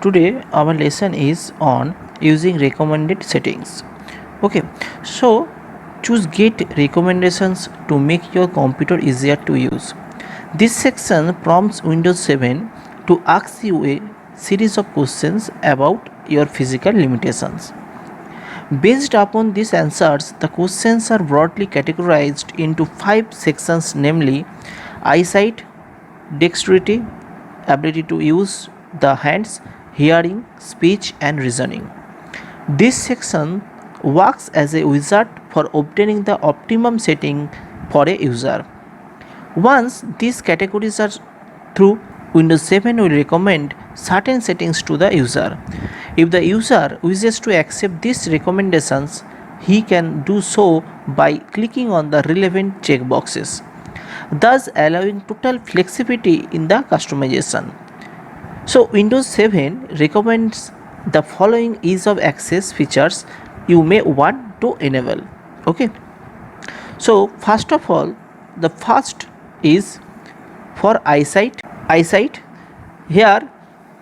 Today our lesson is on using recommended settings. Okay, so choose get recommendations to make your computer easier to use. This section prompts Windows 7 to ask you a series of questions about your physical limitations. Based upon these answers, the questions are broadly categorized into 5 sections, namely eyesight, dexterity, ability to use the hands, hearing, speech, and reasoning. This section works as a wizard for obtaining the optimum setting for a user. Once these categories are through, Windows 7 will recommend certain settings to the user. If the user wishes to accept these recommendations, he can do so by clicking on the relevant checkboxes, thus allowing total flexibility in the customization. So Windows 7 recommends the following ease of access features you may want to enable. Okay. So first of all, the first is for eyesight. Here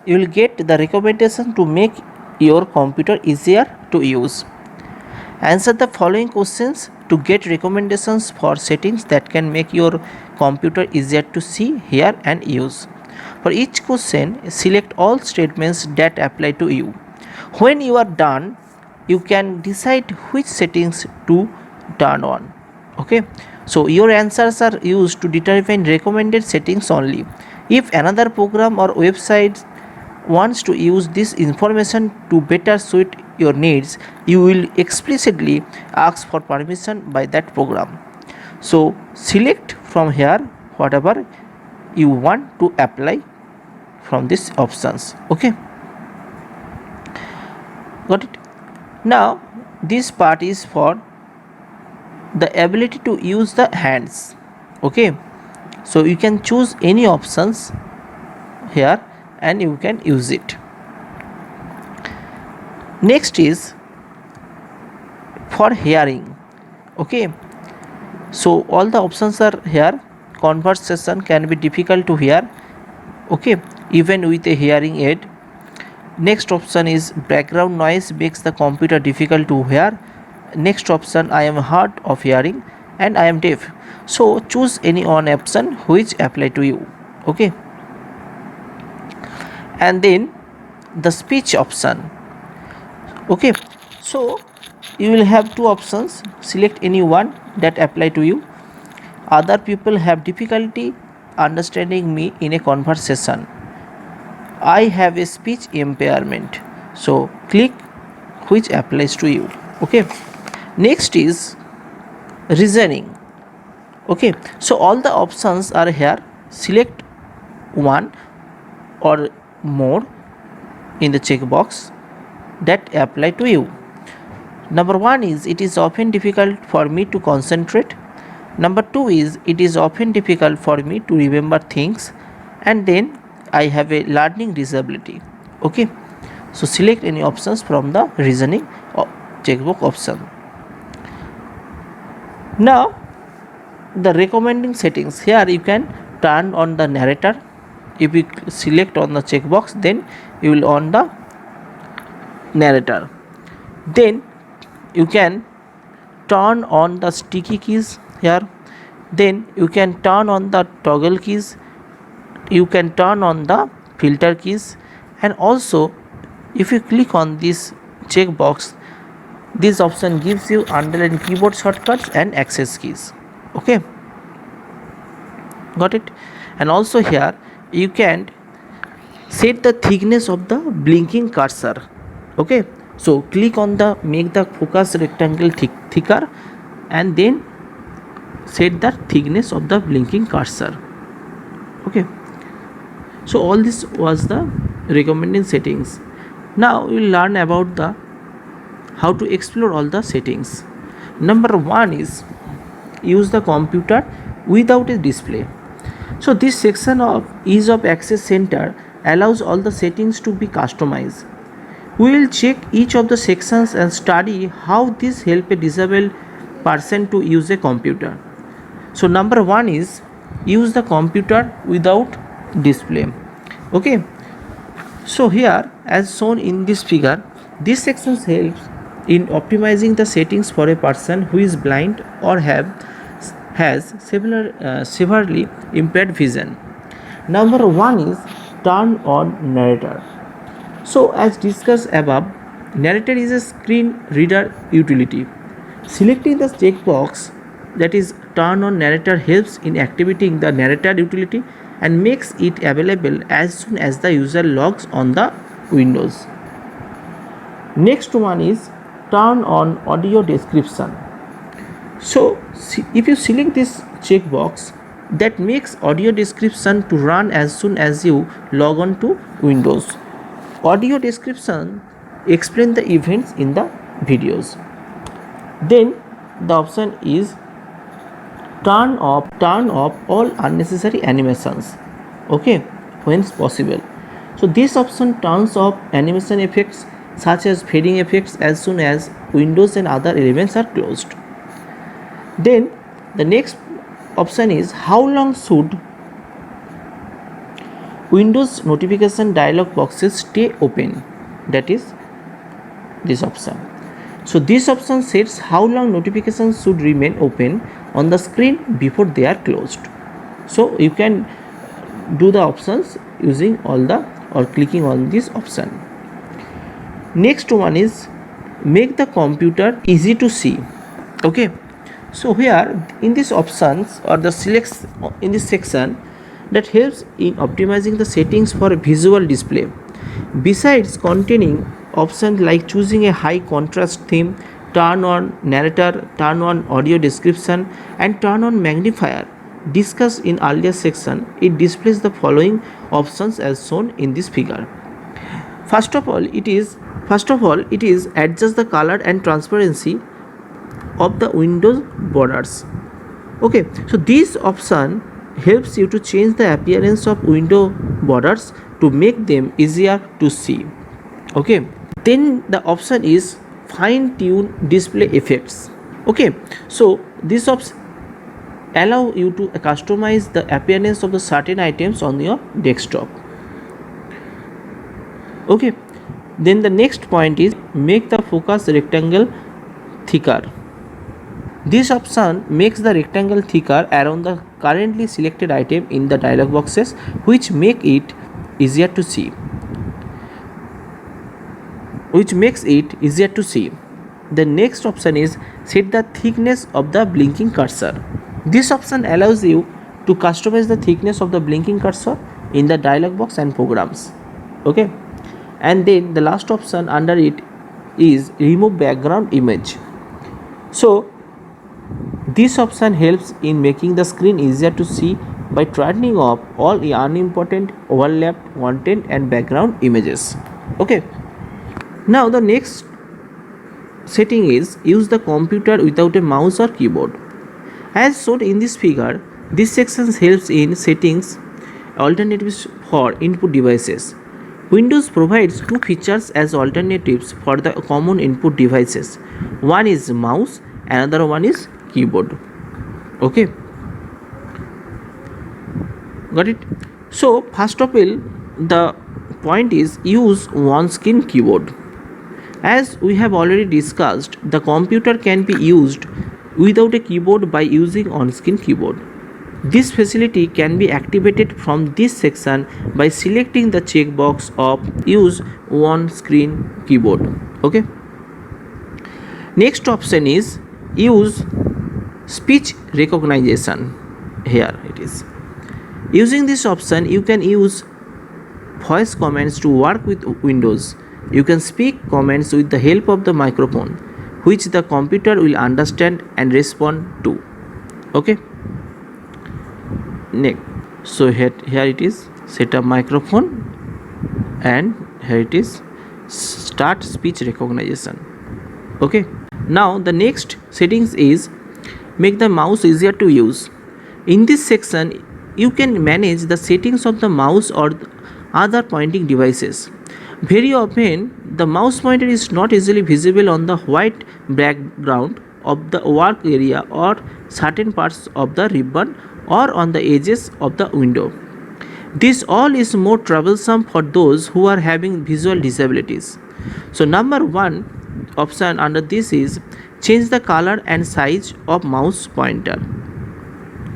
you will get the recommendation to make your computer easier to use. Answer the following questions to get recommendations for settings that can make your computer easier to see, hear, and use. For each question, select all statements that apply to you. When you are done, you can decide which settings to turn on. Okay, so your answers are used to determine recommended settings only. If another program or website wants to use this information to better suit your needs, you will explicitly ask for permission by that program. So select from here whatever you want to apply from these options. Okay, got it. Now this part is for the ability to use the hands. Okay, so you can choose any options here and you can use it. Next is for hearing. Okay, so all the options are here. Conversation can be difficult to hear, okay, even with a hearing aid. Next option is background noise makes the computer difficult to hear. Next option, I am hard of hearing and I am deaf. So choose any one option which apply to you. Okay, and then the speech option. Okay, so you will have two options, select any one that apply to you. Other people have difficulty understanding me in a conversation. I have a speech impairment, so click which applies to you. Okay, next is reasoning. Okay, so all the options are here. Select one or more in the checkbox that apply to you. Number one is it is often difficult for me to concentrate. Number two is it is often difficult for me to remember things, and then I have a learning disability. Okay, so select any options from the reasoning checkbox option. Now the recommending settings, here you can turn on the narrator. If you select on the checkbox, then you will on the narrator. Then you can turn on the sticky keys here. Then you can turn on the toggle keys. You can turn on the filter keys, and also if you click on this checkbox, this option gives you underline keyboard shortcuts and access keys. Okay, got it. And also here you can set the thickness of the blinking cursor. Okay, so click on the make the focus rectangle thicker and then set the thickness of the blinking cursor. Okay, so all this was the recommended settings. Now we will learn about the how to explore all the settings. Number one is use the computer without a display. So this section of ease of access center allows all the settings to be customized. We will check each of the sections and study how this help a disabled person to use a computer. So number one is use the computer without display. Okay, So here, as shown in this figure, this section helps in optimizing the settings for a person who is blind or has severely impaired vision. Number one is turn on narrator. So as discussed above, narrator is a screen reader utility. Selecting the checkbox, that is turn on narrator, helps in activating the narrator utility and makes it available as soon as the user logs on the Windows. Next one is turn on audio description. So if you select this checkbox, that makes audio description to run as soon as you log on to Windows. Audio description explain the events in the videos. Then the option is turn off all unnecessary animations, okay, when possible. So this option turns off animation effects such as fading effects as soon as windows and other elements are closed. Then the next option is how long should Windows notification dialog boxes stay open, that is this option. So this option sets how long notifications should remain open on the screen before they are closed. So you can do the options using all the or clicking on this option. Next one is make the computer easy to see. Okay, so here in these options or the selects in this section that helps in optimizing the settings for a visual display. Besides containing options like choosing a high contrast theme, turn on narrator, turn on audio description and turn on magnifier discussed in earlier section, it displays the following options as shown in this figure. First of all, it is adjust the color and transparency of the window borders. Okay, so this option helps you to change the appearance of window borders to make them easier to see. Okay, then the option is fine tune display effects. Okay, so this option allow you to customize the appearance of the certain items on your desktop. Okay, then the next point is make the focus rectangle thicker. This option makes the rectangle thicker around the currently selected item in the dialog boxes, which makes it easier to see. The next option is set the thickness of the blinking cursor. This option allows you to customize the thickness of the blinking cursor in the dialog box and programs. Okay, and then the last option under it is remove background image. So this option helps in making the screen easier to see by turning off all unimportant overlapped content and background images. Okay, now the next setting is use the computer without a mouse or keyboard. As shown in this figure, this section helps in settings alternatives for input devices. Windows provides two features as alternatives for the common input devices. One is mouse, another one is keyboard. Okay, got it? So first of all, the point is use one screen keyboard. As we have already discussed, the computer can be used without a keyboard by using on-screen keyboard. This facility can be activated from this section by selecting the checkbox of use one screen keyboard. Okay, next option is use speech recognition. Here it is. Using this option, you can use voice commands to work with Windows. You can speak commands with the help of the microphone, which the computer will understand and respond to. Okay, next, so here it is set up microphone and here it is start speech recognition. Okay, now the next settings is make the mouse easier to use. In this section you can manage the settings of the mouse or other pointing devices. Very often the mouse pointer is not easily visible on the white background of the work area or certain parts of the ribbon or on the edges of the window. This all is more troublesome for those who are having visual disabilities. So number 1 option under this is change the color and size of mouse pointer.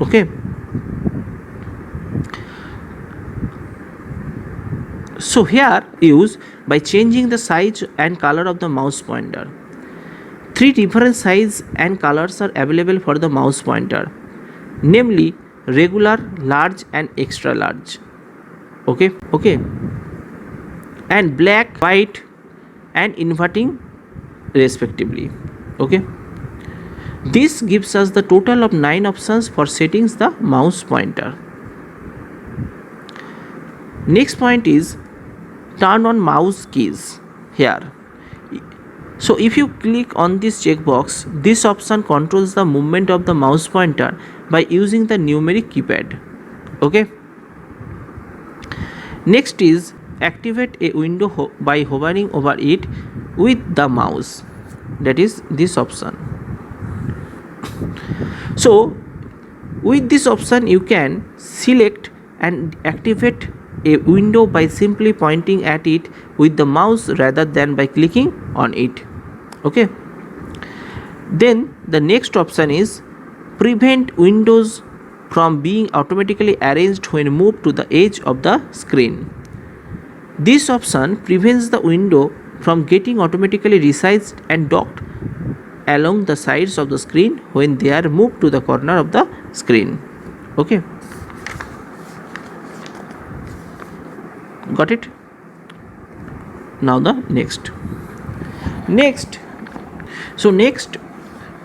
Okay. So here use by changing the size and color of the mouse pointer. Three different sizes and colors are available for the mouse pointer, namely regular, large and extra large. Okay, and black, white and inverting respectively. Okay, this gives us the total of 9 options for settings the mouse pointer. Next point is turn on mouse keys here. So if you click on this checkbox, this option controls the movement of the mouse pointer by using the numeric keypad. Okay. Next is activate a window by hovering over it with the mouse. That is this option. So with this option you can select and activate a window by simply pointing at it with the mouse rather than by clicking on it. Okay. Then the next option is prevent windows from being automatically arranged when moved to the edge of the screen. This option prevents the window from getting automatically resized and docked along the sides of the screen when they are moved to the corner of the screen. Okay. Got it? Now the next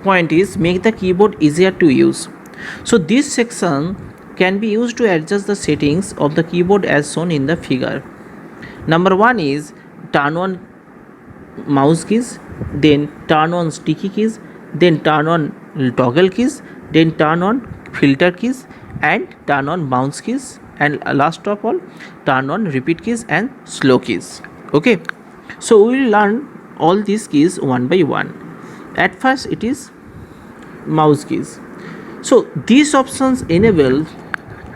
point is make the keyboard easier to use. So this section can be used to adjust the settings of the keyboard as shown in the figure. Number 1 is turn on mouse keys, then turn on sticky keys, then turn on toggle keys, then turn on filter keys and turn on bounce keys, and last of all turn on repeat keys and slow keys. Okay, so we will learn all these keys one by one. At first it is mouse keys. So these options enable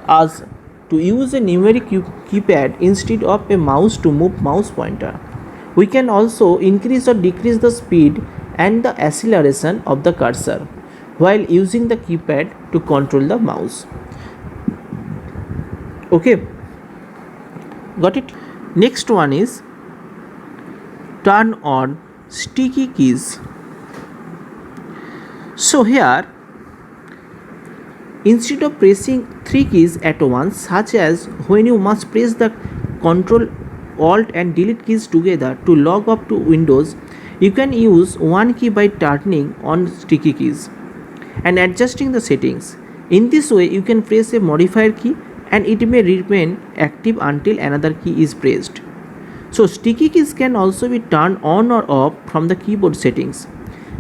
us to use a numeric keypad instead of a mouse to move mouse pointer. We can also increase or decrease the speed and the acceleration of the cursor while using the keypad to control the mouse. Okay, got it? Next one is turn on sticky keys. So here instead of pressing 3 keys at once, such as when you must press the Ctrl, Alt and Delete keys together to log up to Windows, you can use one key by turning on sticky keys and adjusting the settings. In this way, you can press a modifier key and it may remain active until another key is pressed. So sticky keys can also be turned on or off from the keyboard settings.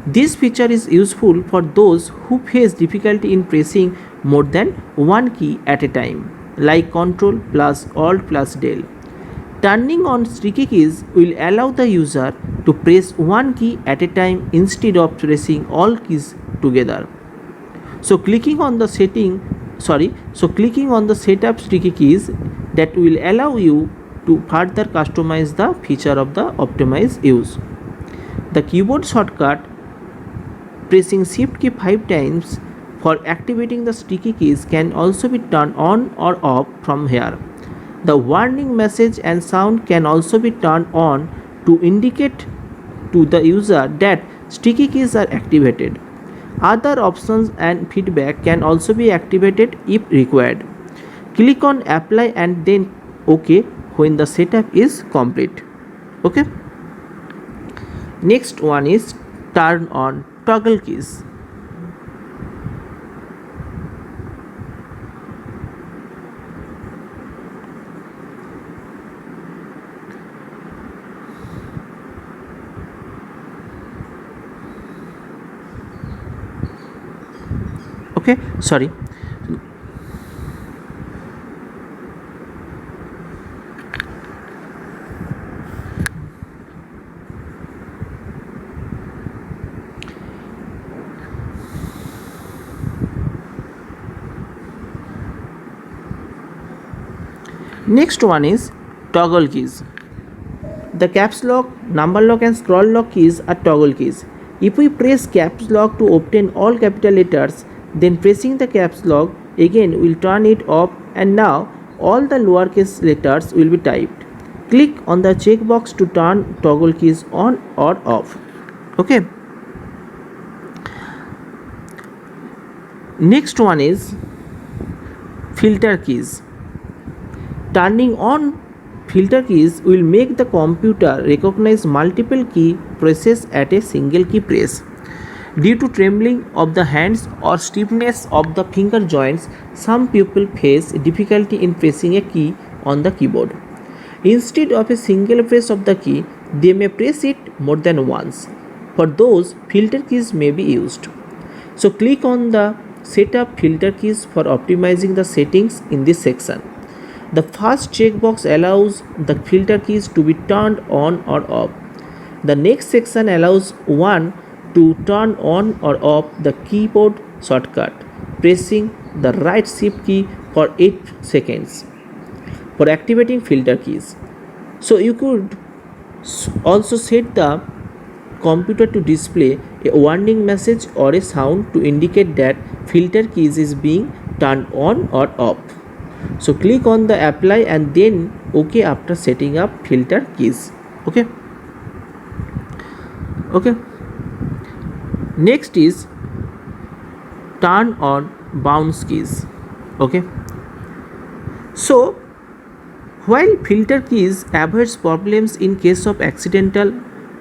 This feature is useful for those who face difficulty in pressing more than one key at a time, like Ctrl plus Alt plus Del. Turning on sticky keys will allow the user to press one key at a time instead of pressing all keys together. So clicking on the setup sticky keys that will allow you to further customize the feature of the optimized use. The keyboard shortcut pressing shift key 5 times for activating the sticky keys can also be turned on or off from here. The warning message and sound can also be turned on to indicate to the user that sticky keys are activated. Other options and feedback can also be activated if required. Click on apply and then OK when the setup is complete. Okay. Next one is turn on toggle keys. Okay, sorry. Next one is toggle keys. The caps lock, number lock and scroll lock keys are toggle keys. If we press caps lock to obtain all capital letters, then pressing the caps lock again will turn it off, and now all the lowercase letters will be typed. Click on the checkbox to turn toggle keys on or off. Okay. Next one is filter keys. Turning on filter keys will make the computer recognize multiple key presses at a single key press. Due to trembling of the hands or stiffness of the finger joints, some people face difficulty in pressing a key on the keyboard. Instead of a single press of the key, they may press it more than once. For those, filter keys may be used. So click on the Setup Filter Keys for optimizing the settings in this section. The first checkbox allows the filter keys to be turned on or off. The next section allows one to turn on or off the keyboard shortcut, pressing the right shift key for 8 seconds. For activating filter keys, so you could also set the computer to display a warning message or a sound to indicate that filter keys is being turned on or off. So click on the apply and then OK after setting up filter keys. Okay. Next is turn on bounce keys. Okay. So while filter keys avoids problems in case of accidental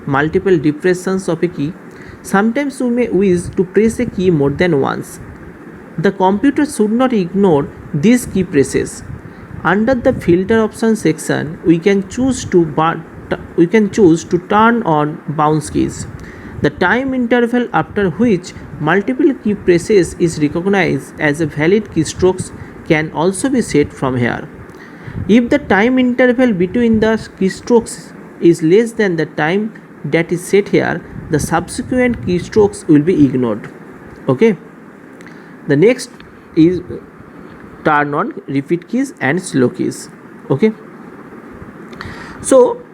multiple depressions of a key, sometimes you may wish to press a key more than once. The computer should not ignore these key presses. Under the filter option section, we can choose to turn on bounce keys. The time interval after which multiple key presses is recognized as a valid keystrokes can also be set from here. If the time interval between the keystrokes is less than the time that is set here, the subsequent keystrokes will be ignored. Okay. The next is turn on repeat keys and slow keys. Okay. So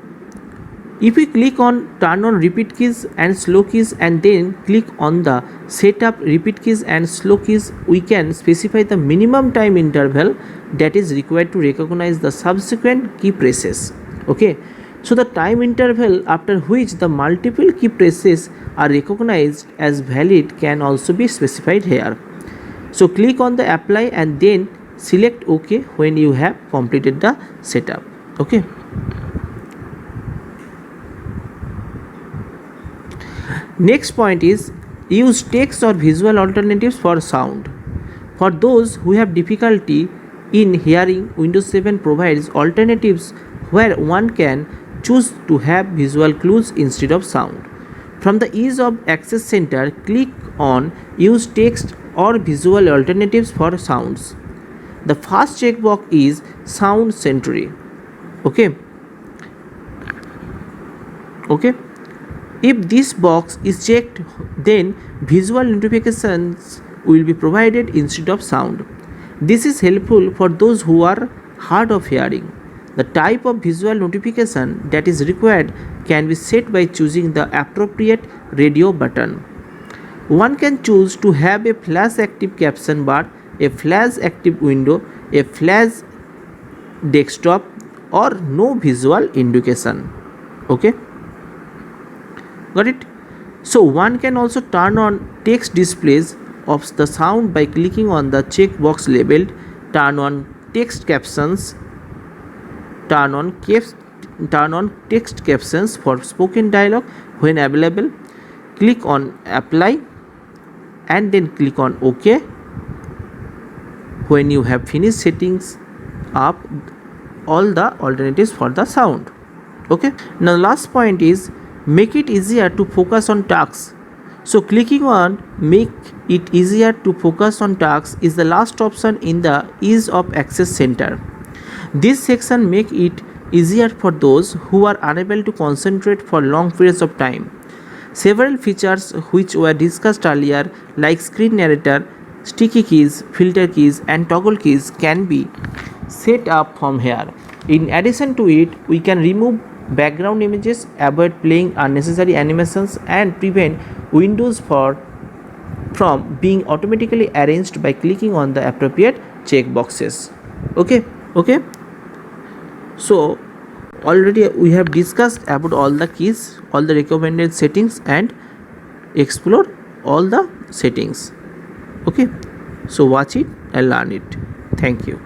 if we click on turn on repeat keys and slow keys and then click on the setup repeat keys and slow keys, we can specify the minimum time interval that is required to recognize the subsequent key presses. Okay. So the time interval after which the multiple key presses are recognized as valid can also be specified here. So click on the apply and then select OK when you have completed the setup. Okay. Next point is use text or visual alternatives for sound. For those who have difficulty in hearing, Windows 7 provides alternatives where one can choose to have visual clues instead of sound. From the Ease of Access Center, click on Use Text or Visual Alternatives for Sounds. The first checkbox is Sound Sentry. Okay. If this box is checked, then visual notifications will be provided instead of sound. This is helpful for those who are hard of hearing. The type of visual notification that is required can be set by choosing the appropriate radio button. One can choose to have a flash active caption bar, a flash active window, a flash desktop, or no visual indication. Okay. Got it? So one can also turn on text displays of the sound by clicking on the checkbox labeled turn on text captions, turn on text captions for spoken dialogue when available. Click on apply and then click on OK when you have finished settings up all the alternatives for the sound. Okay. Now last point is make it easier to focus on tasks. So clicking on make it easier to focus on tasks is the last option in the Ease of Access Center. This section makes it easier for those who are unable to concentrate for long periods of time. Several features which were discussed earlier like screen narrator, sticky keys, filter keys and toggle keys can be set up from here. In addition to it, we can remove background images, avoid playing unnecessary animations, and prevent windows from being automatically arranged by clicking on the appropriate checkboxes. Okay. So already we have discussed about all the keys, all the recommended settings, and explore all the settings. Okay, so watch it and learn it. Thank you.